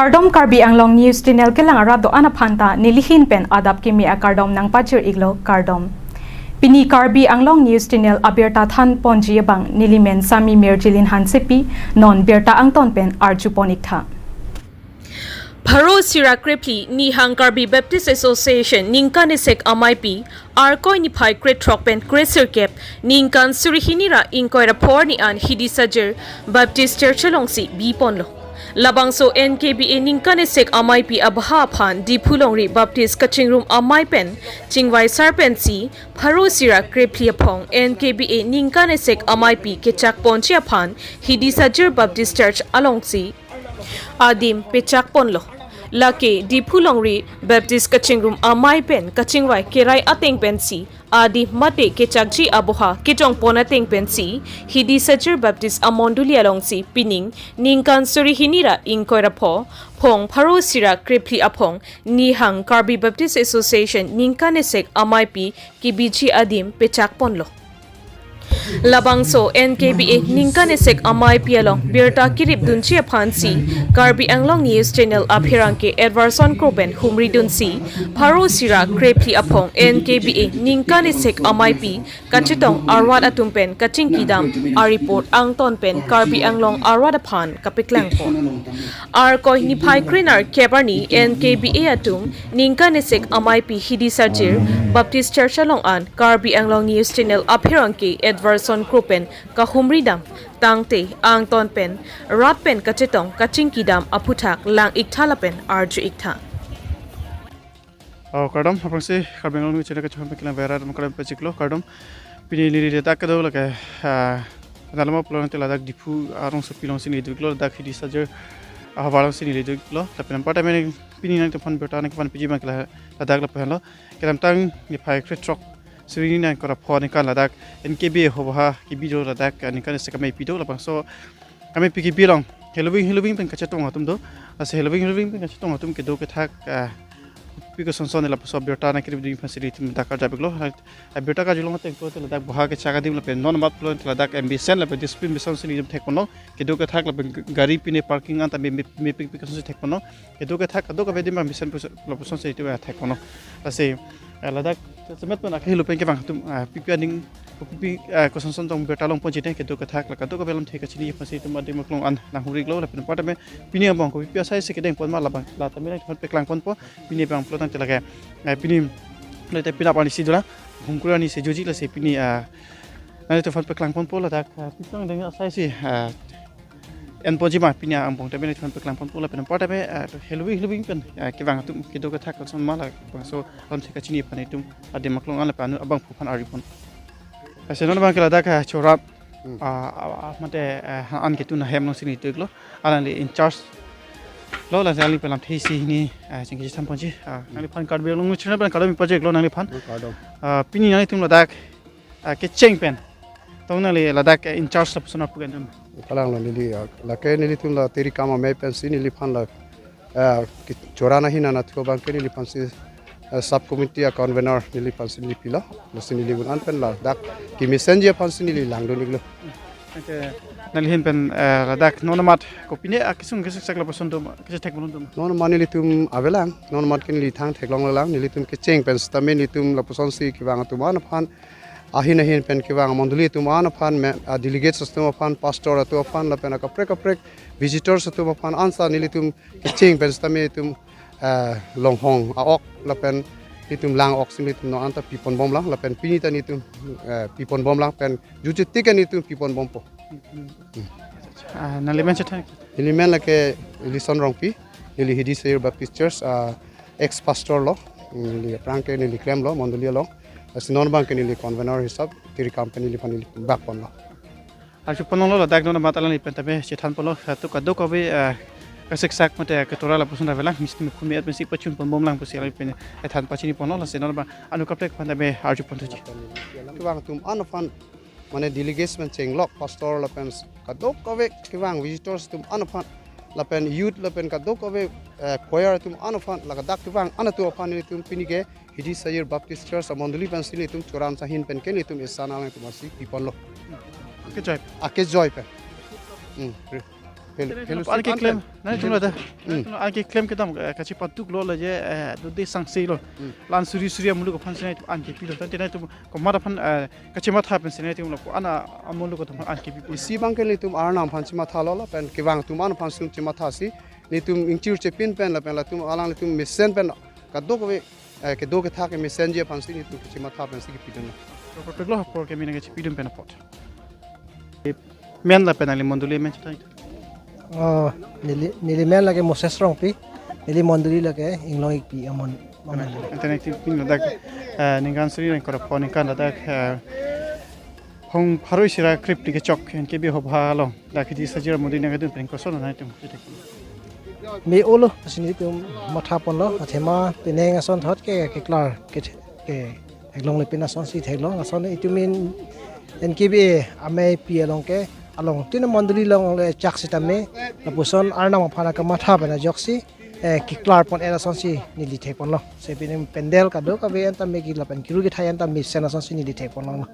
Kardom Karbi Anglong News Channel kelang arado anaphanta nilihin pen adap Kimi a Kardom nang pachir iglo Kardom. Pini Karbi Anglong News Channel abirta than ponji bang nilimen sami merjilin hansepi non birta angton pen arjuponik tha. Pharo Sira Kripli ni hang Karbi Baptist Association Ningkan Asek Ameipi Arkoi ni phai kret trokpen kresir kep Ningkan Surihinira inkoira porni an Hidisajir Baptist Church alongsi biponlo. Labangso NKBA Ningkan Asek Ameipi abha phan Dipulongri Baptist Kaching Room Ameipen Chingwai Sarpensi Pharo Sira Kripli apong NKBA Ningkan Asek Ameipi kechak ponchi aphan Hidisajir Baptist Church alongsi Adim pechak ponlo lake Dipulongri Baptist Kaching Room Ameipen Kachingwai Kerai Ateng Pensi Adi mate kechakji aboha kitong ponateng pensi Hidisajir Baptist Amonduli alongsi pining Ningkan Surihinira inkoirapho Pong Pharo Sira Kripli apong Nihang Karbi Baptist Association Ningkan Asek Ameipi kibiji adim pechak ponlo. Labangso NKBA Ningkan Asek Ameipi along birta kirip dunchi aphansi Karbi Anglong News Channel aphiranke Edwardson Kropen humri dunsi Pharo Sira Kripli apong NKBA Ningkan Asek Ameipi kachitong arwat atumpen kaching kidam a report ang tonpen Karbi Anglong arwat aphan kapiklang po Arkoi ni phai krinar kebarni NKBA atum Ningkan Asek Ameipi Hidisajir Baptist Church along an Karbi Anglong News Channel aphiranke Edwardson Kropen kahumridam tangte ang tonpen ratpen kachitong kachingkidam aputhak lang iktalapen arju ikta Kardom apang si Karbi Anglong News Channel kachon pekilang vera dam karam pechiklo Kardom pini liri detak kado lake dalama pulang teladak dipu arong sepilong sini diklo dak Hidisajir hawalang sini diklo tapi nampak tapi pini nang tepan berta nang tepan piji bang kala ladak lepas lo kelam tang ni phai kretrok Suri ni kora pho ni kan ladak NKBA hoba kibi do ladak Ningkan Asek Ameipi do lapang so kami pergi bilang Halloween pen kacatong atum do ase Halloween pen kacatong atum ke do ke thak piko sonson la so berta na kirib di facility dakar jabeglo berta ka julong tek to ladak boha ke chaga dim la pen non mat plon ladak ambition la pen discipline mission sini dim thekono ke do ke thak la gari pine parking anta me piko sonson thekono ke do ke thak do ka bedim ambition la son sini tu thekono ase ladak semet pun akhir lupa ke bang tum pipi aning pipi koson tong bertalong pun jite ke do ke thak la ka do ka belum theka chini pasi tum ade maklong an na hurik lo la pen pata me pini abang ko pipi sai se ke deng pon ma la bang la tamina thon peklang pon po pini bang plotang telaka pini le te pina pani sidula hungkura ni se joji la se pini na te thon peklang pon po la dak pisang deng sai si en pojima pinya ampong tapi ni thon peklang pon po la pen pata me Halloween pen ke bang tum ke do ke thak son ma la so lam theka chini pani tum ade maklong an la panu abang phufan ari pon Senon bang kala dak chorap mate an ke tuna hem no sini teklo alan le in charge lo la jali pelam thesi ni singki tham ponji nang phan Karbi Anglong chuna ban kala mi project lo nang phan pini nang tum ladak ke cheng pen tong nang le ladak in charge sap sona pugan kalang li la ke ni tum la teri kama me pen sini li phan la ki chorana hina na thko bang ke ni phan si sub committee convener ni phan sini pila lo sini li gun an pen la dak ki messenger phan sini li lang do ni lo nalihin pen ladak nonamat kopine akisung kesek sakla pasondom kesek tek monondom non mani li tum avelang non mat ken li thang theklong lang ni li tum ke cheng pen stamen li tum la poson si ki bang tum an phan ahin pen ki bang monduli tum an phan delegates tum phan pastor atu phan la pen kaprek visitors tum phan ansa ni li tum ke cheng pen stamen tum long hong ok la pen li tum lang ok sim li tum no anta pipon bom lang la pen pinita ni tum pipon bom lang pen jujit tikan ni tum pipon bom po nalimen chatha Ilimen la ke lison rongpi ili Hidisajir Baptist Church ex pastor lo ili prangke ili klem lo monduli lo asinon bang ke ili convener hisab tiri company li pani back pon lo achu ponong lo ladak no matalan li pen tabe chethan polo tu ka do ko be kasek sak mate ke tora la pusun ravela misti me khumi atme si pachun pon bom lang pusi ali pen ethan pachini pono la senon ba anu kaptek pan tabe arju pon tuji kiwang tum anofan mane delegation cheng lok pastor la pen kadok kove kiwang visitors tum anofan la pen youth la pen kadok kove choir tum anofan la kadak kiwang anatu afan ni tum pinige Hidisajir Baptist Church amonduli pen sini tum choram sahin pen ken tum isana me tum asi pipon lo ke joy pen Alki claim, nanti tu ada. Alki claim kita kasi patuk lo lah je, tu dia sanksi lo. Lan suri amulu ko fansi nanti alki pilo. Nanti nanti ko mara fan kasi mata fansi nanti mulu ko ana amulu ko tu alki pilo. Si bangke ni tum arnam fansi mata lo la pen kibang tum an fansi tum mata si ni tum ingcir cepin pen la tum alang ni tum mesen pen kadok ke do ke thak mesen je fansi ni tum kasi mata fansi ki pidun. Patuk lo por ke mina kasi pidun pen pot. Mian la pen ali monduli men cita itu. Nilimen lagi Moses Rongpi, nili monduli lagi inglong ikpi amon. Internet pin dak Ningkan suri yang Kurpho Ningkan dak hong Pharo sira crypti ke chok NKBA hobha lo dak Hidisajir modi nang adun pen koson na itu. Mi olo sini tu matha pon lo athema pineng ason thot ke klar ke eglong le pin ason si thelong ason itu min NKBA Ameipi along ke along tin monduli long le chak sitame la puson arna ma phana ka matha bana joksi kiklar pon era son si nili thek pon lo se pin pendel ka do ka ve anta me ki la pen kiru ki thayan ta mi sen son si nili thek pon lo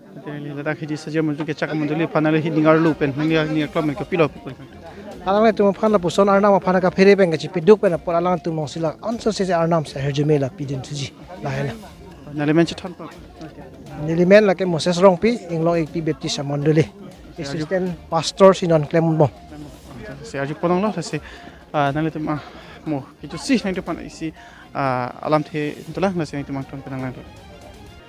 Dak Hidisajir modi ke chak monduli panale hidingar lu pen ni klom ke pilo. alang le tum phan la puson arna ma phana ka phere pen ka chi piduk pen por alang tum nong sila on so se arnam se herjumela pidin suji la hela Nale men cita tanpa. nilimen la ke Moses Rongpi inglong ikpi baptist monduli assistant pastor sinon Clembo Saya ajuk ponong lo saya nale tu mah mo itu sih nanti pan isi alam the itulah nasi nanti mangton penang lang.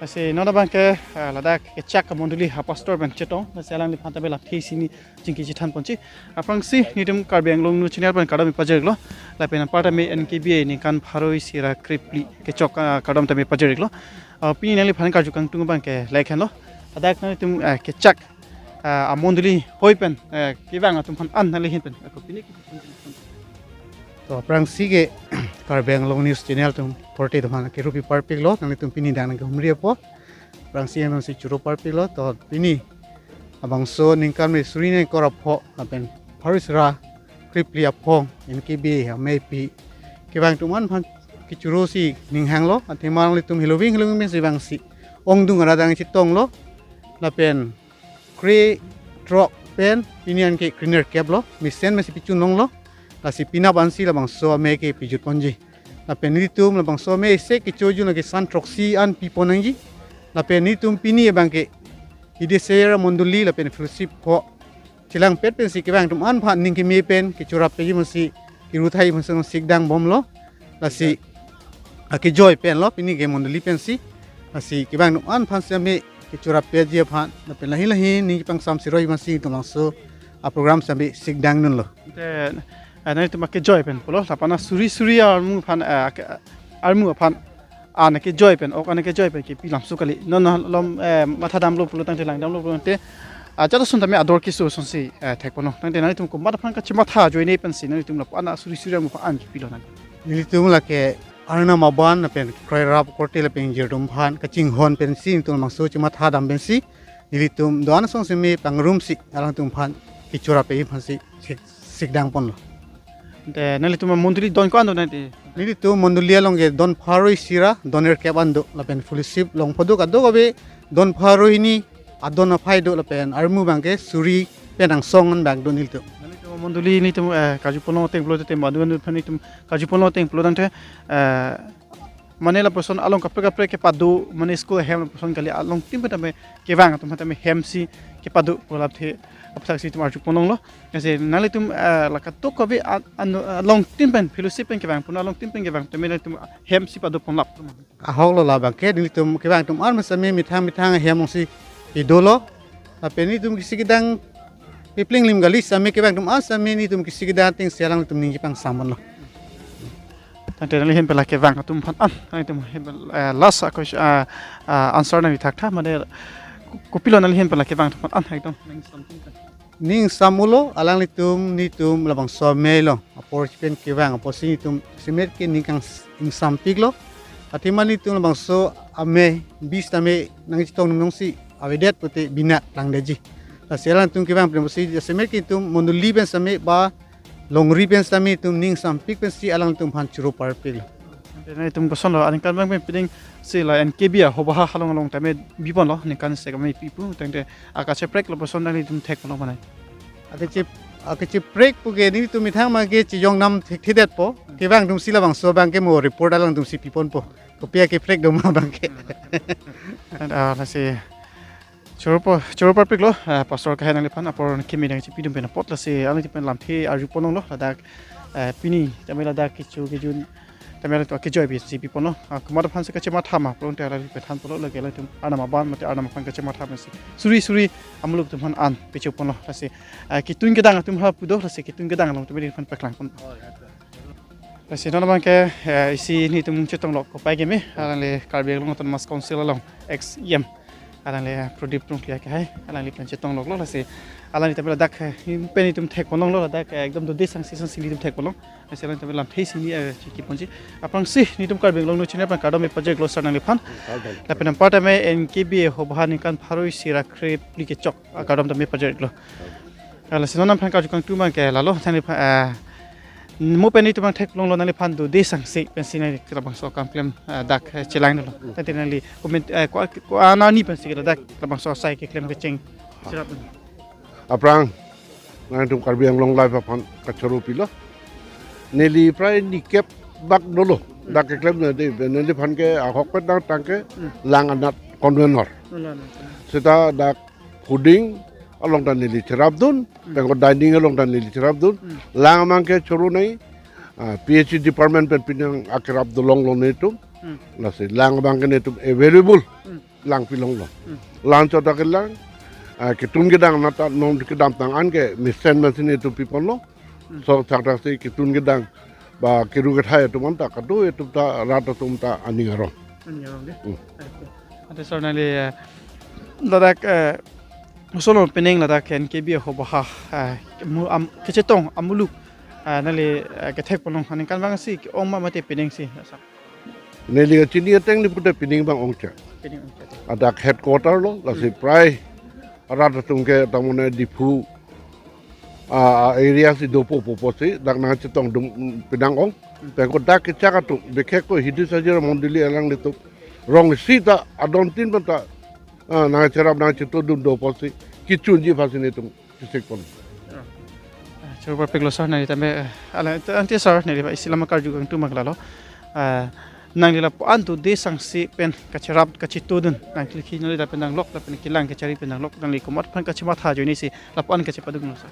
Saya nona bang ke ladak ke cak monduli pastor ben cetong nasi alang di pantai belak thi sini jingki jitan ponci. Aprang sih ni dem Karbi anglong nu chiniar pan kadam pajer lo. Lapen parta me NKBA ni kan Pharo sira kripli ke chok kadam tame pajer lo. Pini nali phan karju kang tung bang ke laikhan lo. Ladak nali tum ke cak monduli hoipen kibang atum pan an nali hin pen aku pini तो प्रांसी के कार्बी Anglong news channel तुम फोर्टी तो माना केरुपी पार्पिक लो नंगे तुम पिनी दान के हमरी अपो प्रांसी एम सी चुरो पार्पिक लो तो पिनी abangso Ningkan में सुरी ने Kurpho अपन फरिसरा क्रिपली अपो NKBA Ameipi के बांग तुमान भां कि चुरो सी निंघांग लो अतिमांग ले तुम हिलोविंग में सी बांग सी ओंग दुंग रादांग चितोंग लो लापेन क्रे ट्रॉक पेन पिनियन के क्लीनर कैप लो मिसेन में सी पिचुनोंग लो la si pina bansi la bang so me ke pijut ponji la penitum la bang so me se ke choju la ke san troxi an piponangi la penitum pini e bang ke Hidisajir monduli la pen fellowship pho chilang pet pen si ke bang tum an pha ning ke me pen ke churap pe ji si ki ruthai musang sikdang bom lo la si ke joy pen lo pini ke monduli pen si la si ke bang tum an pha se me ke churap pe ji pha la pen lahi lahi ni pang sam siroi masi tum lang so a program sambi sikdang nun lo nanti tu makai joy pen polo lapana suri armu pan anak ke joy pen ok anak ke joy pen ke pilam sukali non lom mata dam lo polo tang telang dam lo polo te jatuh sun tami ador kisu sun si tek pono nanti nanti tu mata pan kacima tha joy ne pen si nanti tu lapana suri armu pan ke pilo nanti nili tu la ke arna maban pen krai rap korte la pen jirdum phan kaching hon pen si tu mangso chima tha dam pen si nili tu doan song si me pangrum si alang tu phan kichura pe phan si sikdang pon lo nali tu monduli don ko ando nanti nili tu monduli long ge don Pharo sira doner ke bando la pen fellowship long podo ka do be don Pharo ini adon afai do la pen armu bangke suri penang songon bang do nili tu monduli ni tu kaju pono teng plo te madu nu phani tu kaju pono teng plo dang te manela person along kapre ke padu mane school hem person kali along tim patame ke wang tu patame hem si ke padu polap the apsak si tu marju ponong lo kasi nali tum la ka to ko be along tim pen fellowship pen ke wang pun along tim pen ke wang tu mena tum hem si padu pomlap a hok lo la bangke nili tu ke wang tum ar masame mitang hem si idolo la pen ni tum kisigidang pipling lim gali same ke wang tum asame ni tum kisigidang ting serang tum ningi pang samon lo nanti nali hen pela ke wang tum phan an nanti tum last aku answer na bitak tha mane kupilo nali hen pela ke wang tum an ekdom ning samulo alang ni tum labang so melo apor pen ke wang apor si tum simet ke Ningkan ing sampik lo atimani tum labang so ame bis tame nang chitong nong si avedet puti binat lang deji la selang tum ke wang pen si simet ke tum monduli ben same ba long ribbon sami tum ning sampik pen si alang tum phan churu parpil nanti tum koson lo aning kan bang pen piding si la NKBA hoba halong tame bipon lo Ningkan se Ameipi pu tengte akache prek lo person nali tum tek lo manai ate che kecil break puge ni tu mitang mage cijong nam tidak po kibang tum sila bang so bang ke mo report alang tum si pipon po kopia ke break dom bang ke lasi Kurpho pik lo pastor ka hanang lipan apor Kimi dang ci pidum pen pot lasi alang ci pen lam the arju ponong lo ladak pini tamela dak kichu kejun tamela to kejoy bi si pipon lo kemar phan se kache ma thama plon te ala pe than polo lage la tum anama ban mate anama phan kache ma thama si suri amuluk tum han an pechu pon lo lasi kitun gedang tum ha pudo lasi kitun gedang lo tum ri phan peklang pon lasi nona bang ke isi ni tum chetong lo ko pai ge me alang le Karbi lo ton mas council long ex yem alang le prodip tung kya ke hai alang le plan chetong lo la se alang ni tabela dak peni tum thek ponong lo dak ekdom do desang season sili tum thek ponong se alang tabela thei sini ki ponji apang si ni tum Karbi lo no chine pan kadom me project lo sarnang le phan la penam part me NKBA ho bahani kan pharoi sira krep li ke chok kadom da me project lo ala se nonam phan ka ju kang tu man ke la lo thani mo peni tum thek long lo nang le phan do desang se pen sinai krabang so kamplem dak chelang lo tatinali comment ko ana ni pen sikira dak krabang so sai ke klem ke cheng sirap aprang nang tum Karbi ang long live apan kacharu pilo neli prai ni kep bak dolo dak ke klem de neli phan ke ahok pet dang tangke lang anat konvenor seta dak puding along dan nili cerabdun pengko dining along dan nili cerabdun lang mangke churu nai PhD department pen pinang akrab dolong lo netum lase lang mangke netum available lang pilong lo lang chota ke lang ke tun gedang nata non gedam tang an ke misen mesin itu people lo so chakta se ke tun gedang ba kiru ke thai tu manta ka do itu ta rata tum ta aningaro ate sarnali ladak solo pening ladak NKBA ho baha ke chetong amuluk nali ke thek ponong hanin kan bang si ong ma mate pening si neli chini teng ni puta pining bang ongcha adak headquarter lo lase prai rata tum ke tamune dipu area si dopo popo si dak na chetong dum pinang ong pengko dak ke chaka tu bekhe ko Hidisajir mondili alang litu rong sita adon tin bata na cerap na cheto dum dopo si kichunji fasine tum kisek pon Kurpho pik lo sar nali tambe ala anti sar nali ba isilama kar ju kang tu magla lo nang lila po antu desang si pen kacharap kachitudun nang kilki nali da pen nang lok da pen kilang kachari pen nang lok nang li komot pen kachima tha jo ni si lapan kachipadung no sa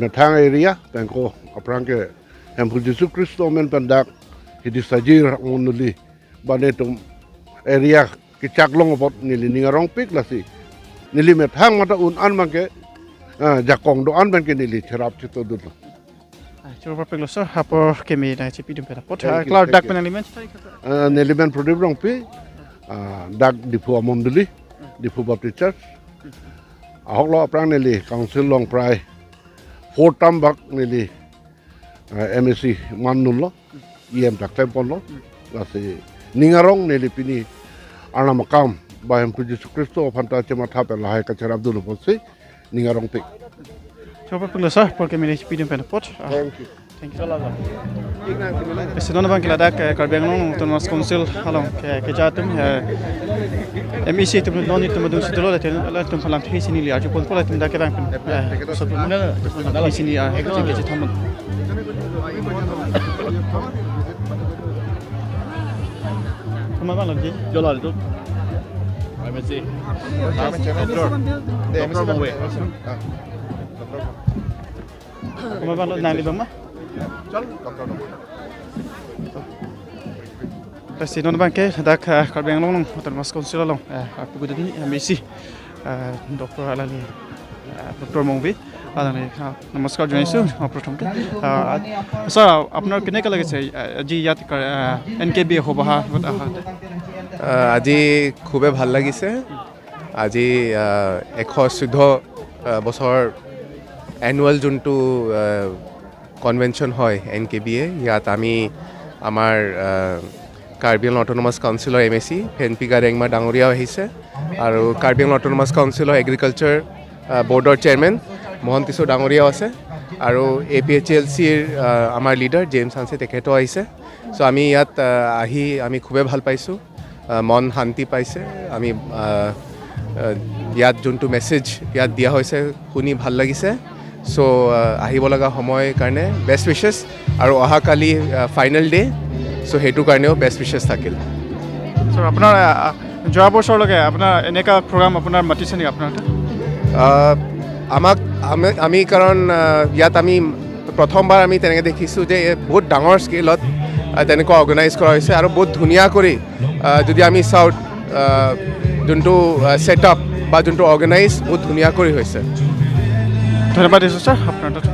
metang area pengko aprang ke Hemtunpi Kristo men pendak Hidisajir onuli banetum area kicak long bot nili ningarong pik lasi nili metang mata un an mangke jakong do an ben ke nili cerap chito dulu Kurpho pik lo sar hapor Kimi na chipi dum pela pot cloud dak pen element nili men prodip rong pi dak dipu amonduli dipu baptist church ahok lo aprang nili council long prai 4 tambak nili MSc manun lo IM tak tempon lo lasi ningarong nili pini ana makam ba Hemtunpi Kristo phanta chema thap la hai ka charab dulu posi ningarong pik Kurpho pik lo sar por Kimi na chipi dum pela pot thank you Senona bang kiladak Karbi ang ton mas council halong ke jatum MEC tum non tum dum sidolo la tum phalam thi sini li arju pon pola tum da ke bang so na sini ke tham kuma bang lagi jola itu MSc doktor mongwe kuma bang nali bang ma Pasti non bangke dak Karbi ang long hotel mas council long aku gudin MEC doktor alali doktor mongbi alali नमस्कार जनाइछु प्रथमते सर আপনার কেনেকা লাগিছে আজি ইয়াত NKBA হবহা আজি খুবে ভাল লাগিছে আজি 114 বছৰ এনুৱেল যোনটো কনভেনশন হয় NKBA ইয়াত আমি আমাৰ কাৰ্বি আংলং অটোনমাস কাউন্সিলৰ MSc ফেনপিকা ৰেংমা ডাঙৰীয়া আহিছে আৰু কাৰ্বি আংলং অটোনমাস কাউন্সিলৰ এগ্ৰিকালচাৰ বৰ্ডৰ চেয়াৰমেন মোহন কিশোৰ ডাঙৰীয়াও আছে আৰু APHLCৰ আমাৰ লিডাৰ জেমছ হানছে তেখেতো আহিছে সো আমি ইয়াত আহি আমি খুবে ভাল পাইছোঁ মন শান্তি পাইছে আমি ইয়াত যোনটো মেছেজ ইয়াত দিয়া হৈছে শুনি ভাল লাগিছে So আহিব লগা সময় কাৰণে বেষ্ট উইচেছ আৰু অহাকালি ফাইনেল ডে চ' সেইটো কাৰণেও বেষ্ট উইচেছ থাকিল চ' আপোনাৰ যোৱা বছৰলৈকে আপোনাৰ এনেকুৱা প্ৰগ্ৰাম আপোনাৰ মাতিছে নেকি আপোনাৰ আমি কাৰণ ইয়াত আমি প্ৰথমবাৰ আমি তেনেকৈ দেখিছোঁ যে বহুত ডাঙৰ স্কেলত তেনেকুৱা অৰ্গেনাইজ কৰা হৈছে আৰু বহুত ধুনীয়া কৰি যদি আমি চাওঁ যোনটো ছেটআপ বা যোনটো অৰ্গেনাইজ বহুত ধুনীয়া কৰি হৈছে ধন্যবাদ দিছোঁ ছাৰ আপোনাৰ তাত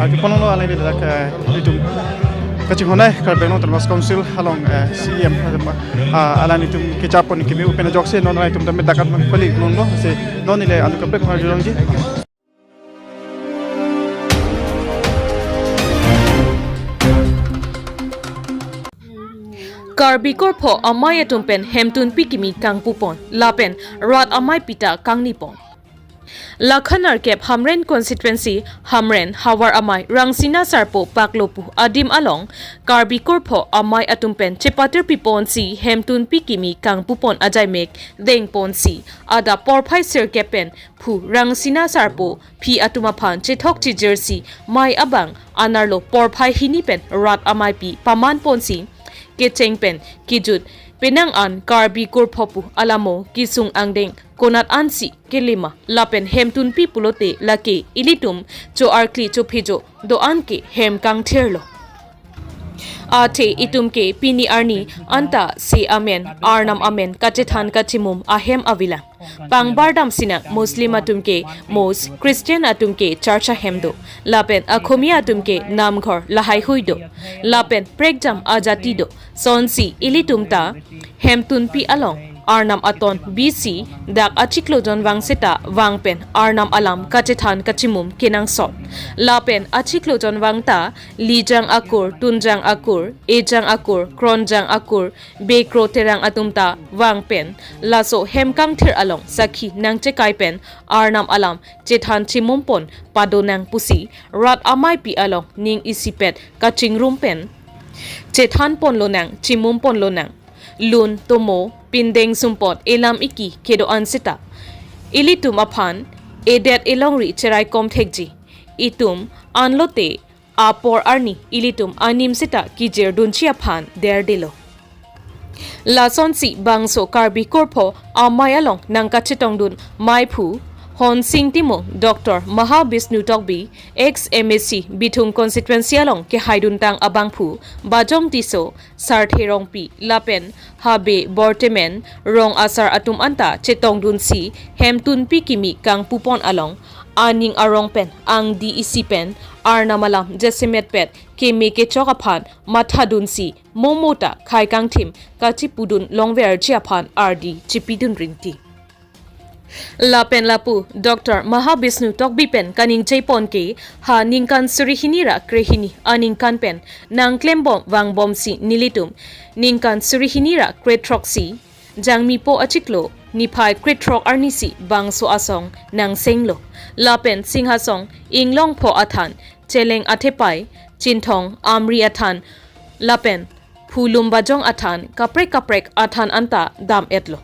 আজি পনলো আলাইনি দাদাক এইটো kacing honai Karbi Autonomous Council halong CM alani tum kecapon Kimi upena jokse non nai tum damit dakat mangpali glon lo se non ile anu kapek marjulong ji Karbi Kurpho Ameipi Hemtunpi Kimi kangpu pon lapen rat Ameipi ta kangnipon Lakhanar kep Hamren constituency Hamren Hawar Amai Rangsina Sarpo Paklopu Adim Along Karbi Kurpho Amai Atumpen Chepatir Pipon si Hemtunpi Kimi Kangpupon Ajaimek Deng Pon si Ada Porpai Sir Kepen Pu Rangsina Sarpo Pi Atumapan Chetok Jersey Mai Abang Anarlo Porpai Hinipen Rat Amaipi Paman Ponsi Kechengpen Kijut Penang an Karbi Kurpho Alamo Kisung Angdeng Konat ansi kelima lapen Hemtunpi pulote lake ilitum cho arkli cho phejo do anke hem kang therlo ate itumke pini arni anta se amen arnam amen kachethan kachimum ahem avila pangbardam sina muslim atumke mos christian atumke charcha hemdo lapen akhomia atumke namghor lahai huido lapen prekjam ajati do sonsi ilitumta Hemtunpi along Arnam Aton BC dak achiklo jon wangseta wangpen Arnam alam kachethan kachimum kinang sot lapen achiklo jon wangta lijang akur tunjang akur ejang akur kronjang akur bekro terang atumta wangpen laso hemkang thir along sakhi nangche kaipen Arnam alam chethan chimumpon padonang pusi rat Ameipi along ning isipet kaching rumpen chethan pon lonang chimumpon lonang Lun tomo pindeng sumpot elam iki kedo ansita ilitum aphan edet elongri cherai kom thekji itum anlote apor arni ilitum anim sita kijer dunchi aphan der dilo lasonsi bangso Karbi Kurpho amayalong nangkachetong dun maiphu Hon Sing Timo Dr. Mahabishnu Tokbi ex MSc Bithum constituency along ke Haiduntang Abangphu Bajong Tiso Sartherong Pi Lapen Habe Bortemen Rong Asar Atum Anta Chetong Dunsi Hemtunpi Kimi Kangpupon along Aning Arong Pen Ang DEC Pen Arnamalam Jesimet Pet Kimi ke Chokaphan Matha Dunsi Momota Khai Kang Thim Kachipudun Longver Chiaphan RD Chipidun Ringti Lapen lapu Dr. Mahabishnu Tokbi pen kaning jaipon ke ha Ningkan surihinira krehini aningkan pen nang klembom wangbom si nilitum Ningkan surihinira kretroksi jangmi po achiklo niphai kretrok arnisi bangso asong nang senglo lapen singhasong inglong pho athan cheleng athepai chinthong amri athan lapen phulum bajong athan kaprek athan anta dam etlo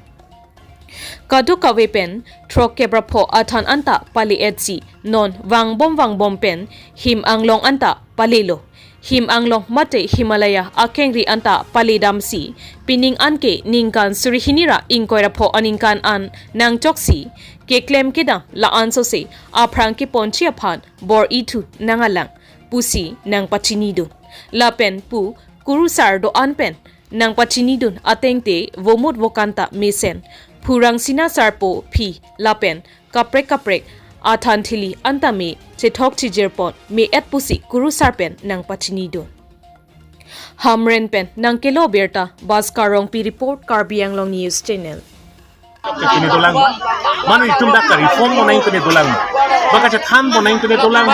Kadu kawepen trok kebrapho athan anta pali etsi non wangbom pen him anglong anta palilo him anglong mate Himalaya akengri anta palidamsi pining anke Ningkan surihinira inkoirapho aningkan an nang choksi ke claim keda la anso se aprang ke ponchi aphan bor itu nangalang pusi nang pachinido lapen pu kurusar do anpen nang pachinidun atengte vomut vokanta mesen Purang sina sarpo phi lapen kaprek athan thili antame chethok chijerpon me et pusi kuru sarpen nang pachini do Hamren pen nang kelo berta baskarong pi report Karbi Anglong News Channel Kini dolang mana itum dak reform mo naing kini dolang baka chathan mo naing kini dolang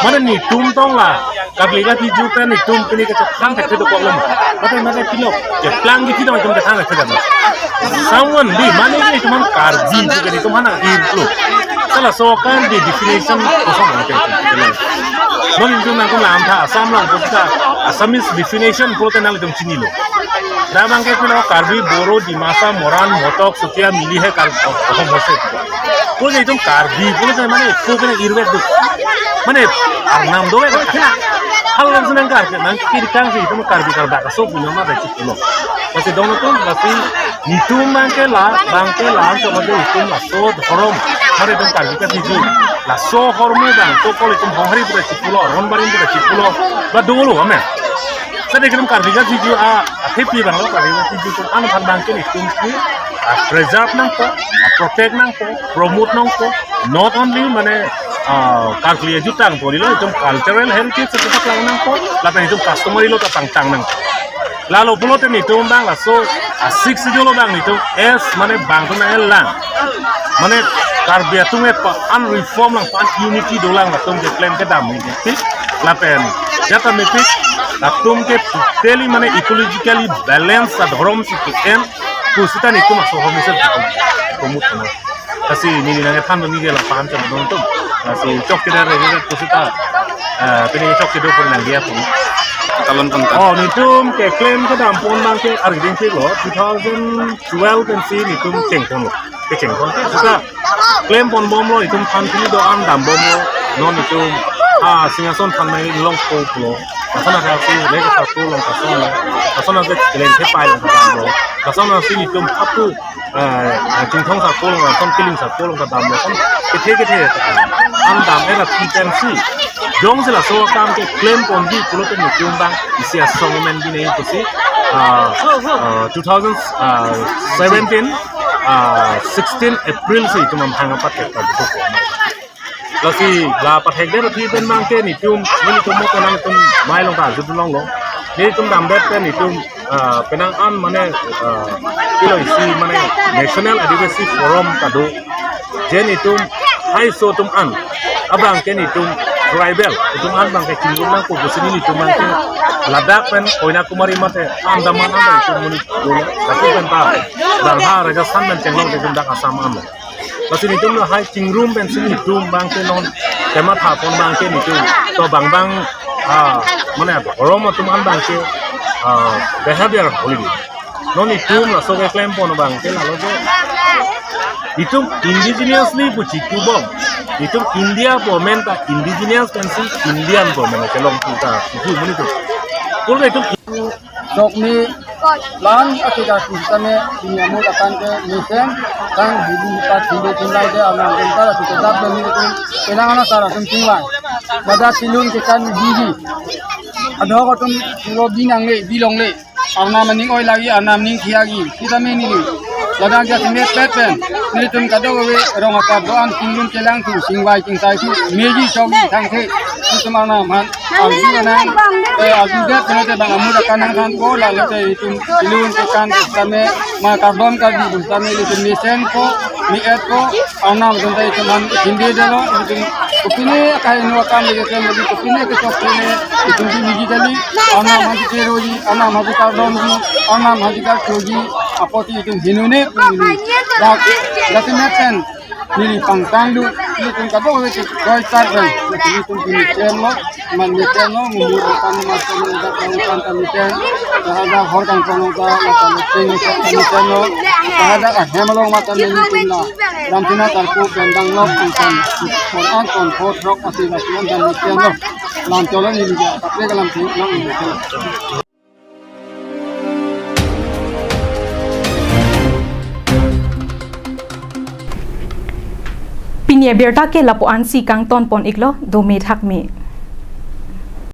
mana ni tum tong la kabliga ti jupen itum kini ka chathan ka to problem mata kilo je plan gi ti dong itum chathan ka jam someone di mana ni itum Karbi kini itum mana irlo sala so kan di definition ko sa mo ke non itum na ko lam tha asam lang ko sa asamis definition pro tenal itum chinilo dah bangke pilo Karbi Boro Dimasa Moran Motok Sutia Mili hai kal Hose pun itu Karbi pun saya mana itu kena irwet tu mana arnam doa hal yang senang Karbi nanti kiri kang sih itu Karbi Karbi so punya mana dah ciplo masih dono tu masih itu bangke lah cuma tu itu lah so horom mana itu Karbi kan itu lah so hormu bang so kalau itu hari tu dah ciplo orang baru tu dah ciplo bah dulu amen saya kira Karbi kan itu happy bang lo Karbi kan itu kan anu bangke itu preserve nang ko protect nang ko promote nang ko not only mane Karbi jutang poli lo itu cultural heritage seperti lang nang ko lapan itu customary lo tatang nang lalu pulau tu itu bang lah so 6 jolo bang itu mane bang tu nang lang mane Karbi tu unreform lang pan unity dolang lah tu claim ke dam ini lapan jata mepik latum ke totally mane ecologically balance at horom sikian kusita ni tu masuk homisel komut na kasi nini na thando ni gela pan cha don tu kasi chok ke dar re kusita pini chok ke do pun nang dia pun talon kan oh ni tum ke claim ke dam pon bang ke argin ke lo 2012 kan si ni tum cheng pon ke cheng pon suka claim pon bom lo itum pan ni do an dam bom lo non itum singason pan mai long ko lo kasana ka si lega sa ko long kasana ke claim ke pai long dam lo kasana si ni tum apu jingthong sa ko long son killing sa ko long dam lo son ke the an dam era tendency jong sila so kam ke claim pon di kulo te ni tum bang isia song men di nei to si 2017 16 April si itu memang pat ke ko lasi la pathek der thi ben mang ke ni tum ni tum mo kanang tum mai long ta jut long lo ni tum dam bet ke ni tum penang an mane kilo isi mane national advocacy forum kado je ni tum hai so tum an abang ke ni tum tribal tum an bang ke kilo nang ko sini ni tum mang ke ladak pen koina kumari mate andaman anda tum muni dulu tapi ben ta bang ha rajasthan men chenglong ke tum dak asam an kasi ni tum la hai chingrum ben sini tum bang ke non tema tha pon bang ke ni tum to bang mane horom tum an bang ke behavior holiday non ni tum la so ke claim pon bang ke la lo ke itu indigenously puchi kubom itu India bomen ta indigenous kan si Indian bomen ke long kita itu muni tu pun itu dok ni lan atika sisteme dinyamu akan ke misen kan hidu ta thinde tinlai de amang kentara kita dap ni tu penangana sara tum tingwai bada tilun ke kan gigi adho ko tum lo binang le bilong le arna maning oi lagi anam ning khiagi kita me ni lada ga tine pepen ni tum kado we rong apa doan tingun kelang tu singwai king sai tu meji chogi thang the tu mana man algi na algi ga tene te bang amu kanang than ko la le te tum tilun ke kan tame ma karbon ka di tame le tum misen ko mi et ko anam dun dai tum hindi de lo tum kupine kai no kan le te mo kupine ke chok ne tum digitally anam ma ke roji anam ma ka don ji anam ma ka chogi apoti tum hinune dati meten nili pangtang lu ni tum kado we ke koi tar ben ni tum ni temlo man ni temlo mu kan ma tum da kan ta ni tem ada hor kan kono da la ta ni temlo ada hemlo ma ta ni tum la ram tina tar ko bendang lo kan kon hot rock ati la tum da ni temlo lam tolo ni ni ta pre kalam thi lo ni Pinia berta ke lapuan si kang ton pon iklo do me thak me